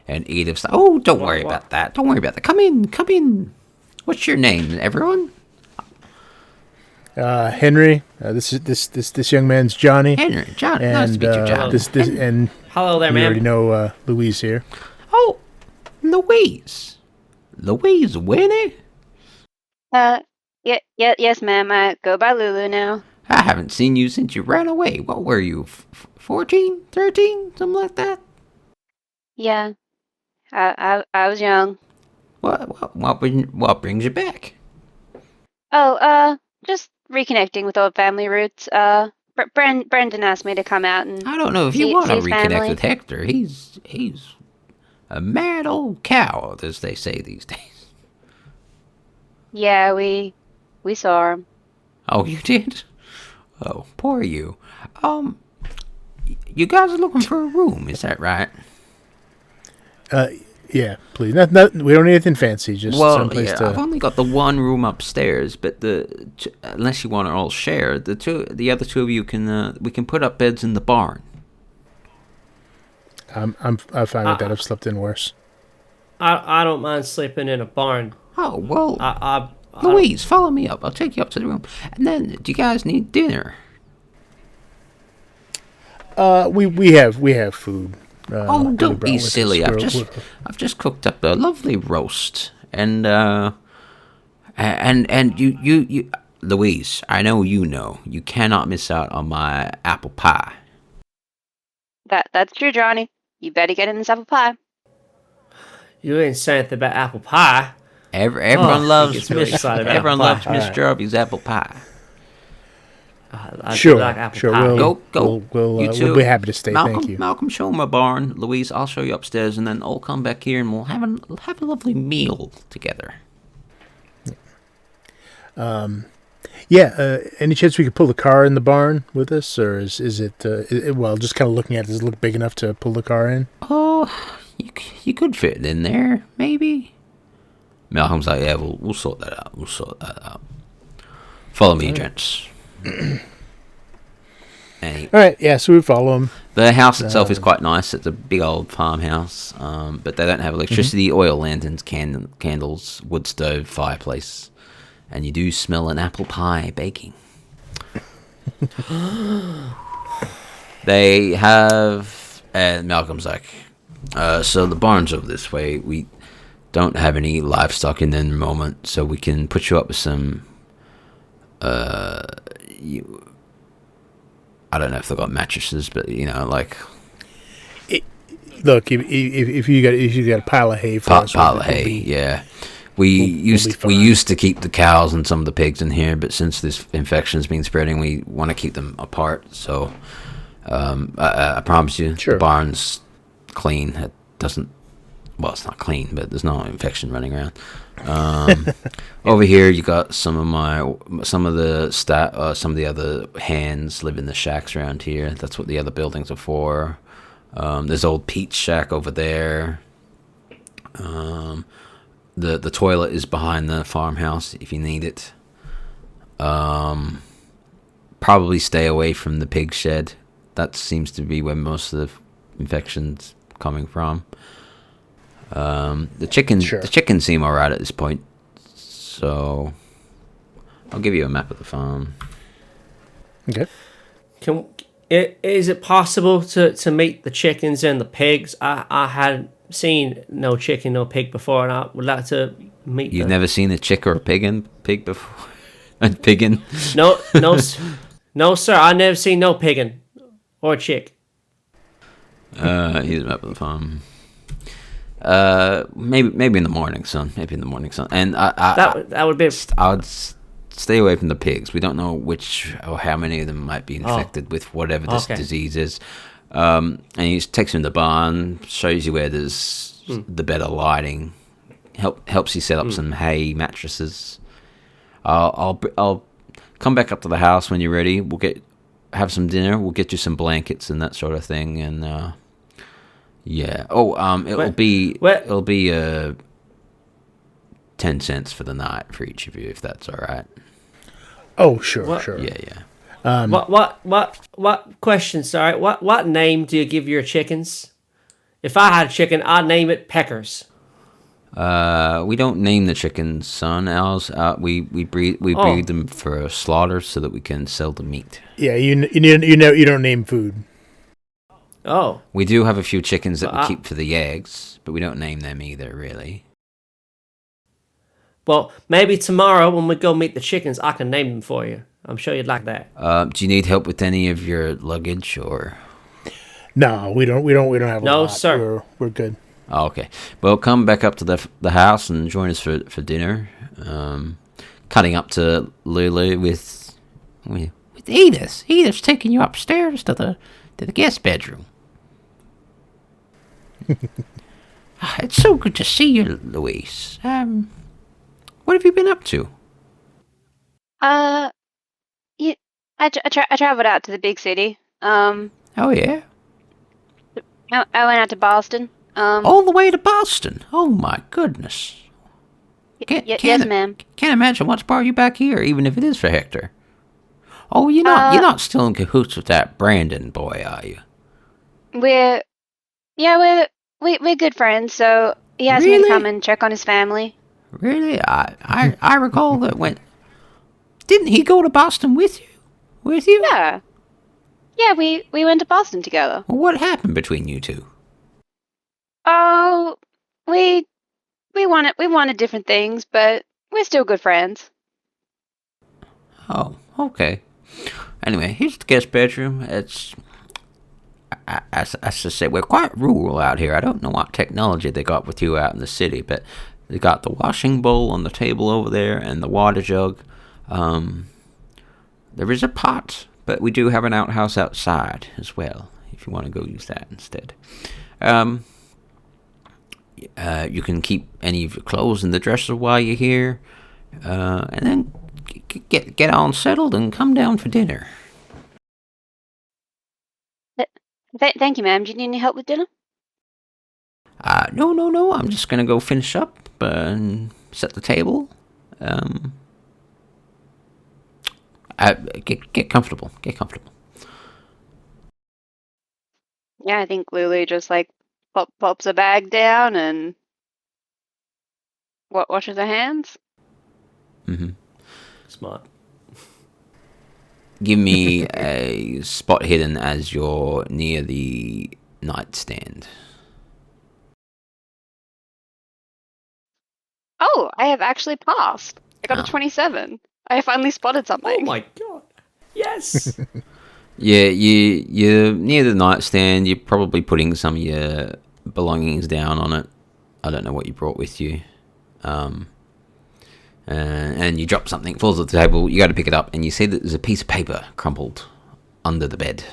And Edith's like, oh, don't worry about that. Don't worry about that. Come in. What's your name, everyone?
Henry. This young man's Johnny.
Henry. John.
And
Nice to meet you, John.
and
Hello there,
you
ma'am.
already know Louise here.
Oh, Louise. Louise Winnie?
Yes, ma'am. I go by Lulu now.
I haven't seen you since you ran away. What were you, 14, 13, something like that?
Yeah. I was young.
What brings you back?
Oh, just reconnecting with old family roots. Brendan asked me to come out and
I don't know if you
see
want to
his
reconnect
family.
with Hector. He's a mad old cow, as they say these days.
Yeah, we saw him.
Oh, you did? Oh, poor you. You guys are looking for a room, is that right?
Yeah, please. Not we don't need anything fancy. Just someplace
yeah,
to.
I've only got the one room upstairs, but unless you want to all share, the other two of you can we can put up beds in the barn.
I'm fine with that. I've slept in worse.
I don't mind sleeping in a barn.
Oh well,
I
Louise, follow me up. I'll take you up to the room, and then do you guys need dinner?
We have food.
Oh,
that we
don't
brought
be
with us.
silly.
We're-
I've just cooked up a lovely roast, and you, Louise, I know you cannot miss out on my apple pie.
That's true, Johnny. You better get in this apple pie.
You ain't saying anything about apple pie.
Everyone
he
loves
gets really excited about
everyone
apple
loves
pie.
Miss
Alright.
Jarvie's apple pie.
I do
Sure,
like apple
sure.
pie.
Go.
We'll
You two,
be happy to stay.
Malcolm,
Thank you.
Malcolm, show my barn. Louise, I'll show you upstairs, and then I'll come back here and we'll have a lovely meal together.
Yeah. Any chance we could pull the car in the barn with us, or is it well? Just kind of looking at it, does it look big enough to pull the car in?
Oh, you could fit it in there, maybe. Malcolm's like, yeah, we'll sort that out. Follow me, gents. And
All right. Yeah. So we follow him.
the house itself is quite nice. It's a big old farmhouse, but they don't have electricity, oil lanterns, candles, wood stove, fireplace, and you do smell an apple pie baking. They have, and Malcolm's like, so the barn's over this way. We don't have any livestock in the moment, so we can put you up with some. I don't know if they've got mattresses, but
Look, if you got a pile of hay for us,
pile of
we'll
hay.
be-
Yeah, we
be fine.
used to keep the cows and some of the pigs in here, but since this infection's been spreading, we want to keep them apart. So, I promise you,
Sure.
the barn's clean. It doesn't. Well, it's not clean, but there's no infection running around. Over here, you got some of the other hands live in the shacks around here. That's what the other buildings are for. There's old Pete's shack over there. The toilet is behind the farmhouse if you need it. Probably stay away from the pig shed. That seems to be where most of the infection's coming from. The chickens seem alright at this point. So I'll give you a map of the farm.
Okay.
Is it possible to meet the chickens and the pigs? I had seen no chicken, no pig before, and I would like to meet.
You've never seen a chick or a pig before? A piggin? No, sir. I never seen no piggin or chick. Here's a map of the farm. Maybe in the morning, son. Maybe in the morning, son. And
that would be.
I would stay away from the pigs. We don't know which or how many of them might be infected with whatever this disease is. And he takes you in the barn, shows you where there's the better lighting, helps you set up some hay mattresses. I'll come back up to the house when you're ready. We'll have some dinner. We'll get you some blankets and that sort of thing. And yeah. It'll be 10 cents for the night for each of you, if that's all right.
Oh, sure.
Yeah.
What question? Sorry. What name do you give your chickens? If I had a chicken, I'd name it Peckers.
We don't name the chickens, son. Ours, we breed them for slaughter so that we can sell the meat.
Yeah, you don't name food.
Oh.
We do have a few chickens that we keep for the eggs, but we don't name them either, really.
Well, maybe tomorrow when we go meet the chickens, I can name them for you. I'm sure you'd like that.
Do you need help with any of your luggage, or?
No, we don't have a lot.
No, sir.
We're good.
Oh, okay. Well, come back up to the house and join us for dinner. Cutting up to Lulu with Edith. Edith's taking you upstairs to the guest bedroom. It's so good to see you, Louise. What have you been up to?
I traveled out to the big city.
Oh yeah.
I went out to Boston.
All the way to Boston. Oh my goodness.
Yes, ma'am.
Can't imagine what's brought you back here, even if it is for Hector. Oh, you're not still in cahoots with that Brandon boy, are you?
We're good friends. So he asked me to come and check on his family.
Really? I recall that didn't he go to Boston with you?
Yeah. Yeah, we went to Boston together.
Well, what happened between you two?
Oh, we wanted different things, but we're still good friends.
Oh, okay. Anyway, here's the guest bedroom. It's, as I say, we're quite rural out here. I don't know what technology they got with you out in the city, but they got the washing bowl on the table over there and the water jug. There is a pot, but we do have an outhouse outside as well, if you want to go use that instead. You can keep any of your clothes in the dresser while you're here, and then get on settled and come down for dinner.
Thank you, ma'am. Do you need any help with dinner?
No. I'm just gonna go finish up and set the table. Get comfortable. Get comfortable.
Yeah, I think Lulu just pops a bag down and washes her hands.
Mm-hmm.
Smart.
Give me a spot hidden as you're near the nightstand.
Oh, I have actually passed. I got a 27. I finally spotted something.
Oh my god. Yes.
Yeah, you're near the nightstand. You're probably putting some of your belongings down on it. I don't know what you brought with you. And you drop something, falls off the table. You go to pick it up, and you see that there's a piece of paper crumpled under the bed.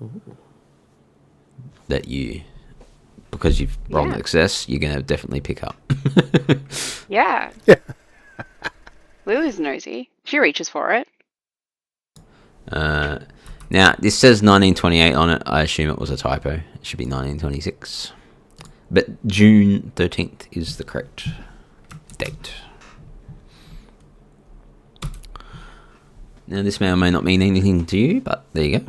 Ooh. That because you've rolled an excess, you're going to definitely pick up.
Yeah. Lulu's nosy. She reaches for it.
Now, this says 1928 on it. I assume it was a typo. It should be 1926. But June 13th is the correct date. Now, this may or may not mean anything to you, but there you go.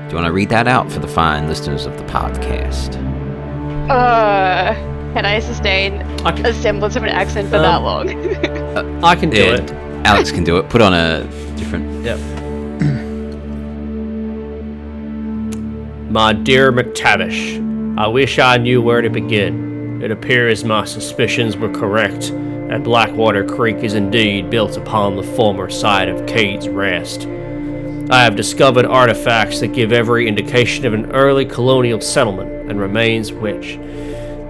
Do you want to read that out for the fine listeners of the podcast?
Can I sustain a semblance of an accent for that long?
I can do it.
Alex can do it. Put on a different...
Yep. My dear McTavish, I wish I knew where to begin. It appears my suspicions were correct, that Blackwater Creek is indeed built upon the former site of Cade's Rest. I have discovered artifacts that give every indication of an early colonial settlement and remains which.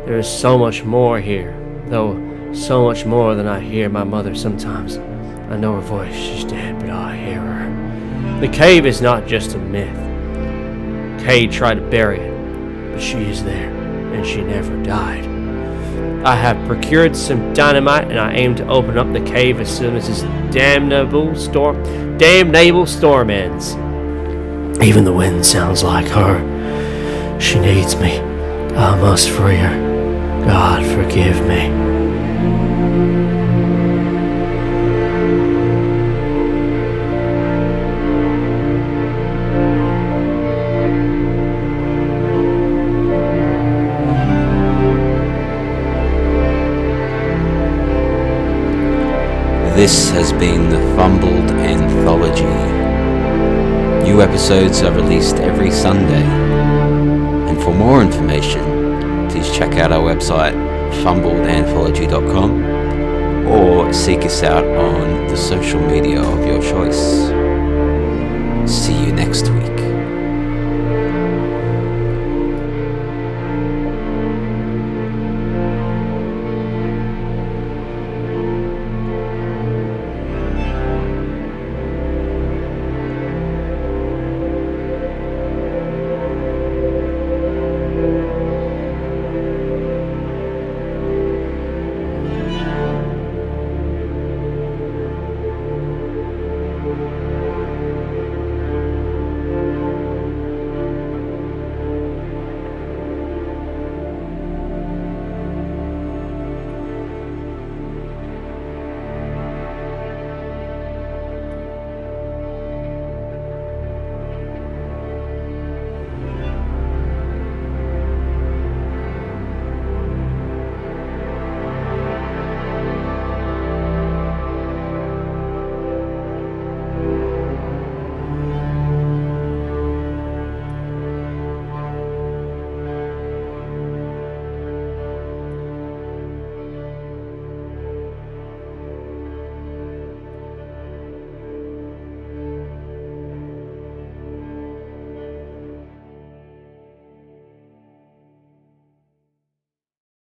There is so much more here, though so much more than I hear my mother sometimes. I know her voice, she's dead, but I hear her. The cave is not just a myth. Cade tried to bury it, but she is there, and she never died. I have procured some dynamite, and I aim to open up the cave as soon as this damnable storm ends. Even the wind sounds like her. She needs me. I must free her. God forgive me.
This has been the Fumbled Anthology. New episodes are released every Sunday. And for more information, please check out our website, fumbledanthology.com, or seek us out on the social media of your choice. See you next week.